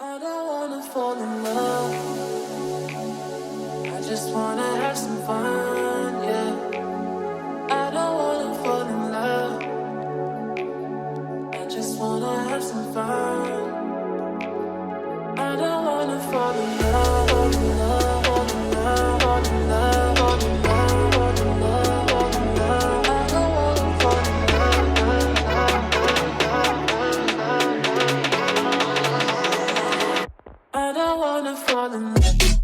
I don't wanna fall in love. I just wanna have some fun, yeah. I don't wanna fall in love. I just wanna have some fun. I don't wanna fall in love, fall in love, fall in love, fall in love, fall in love, fall in love, fall in love. I don't wanna fall in love. I don't wanna fall in love.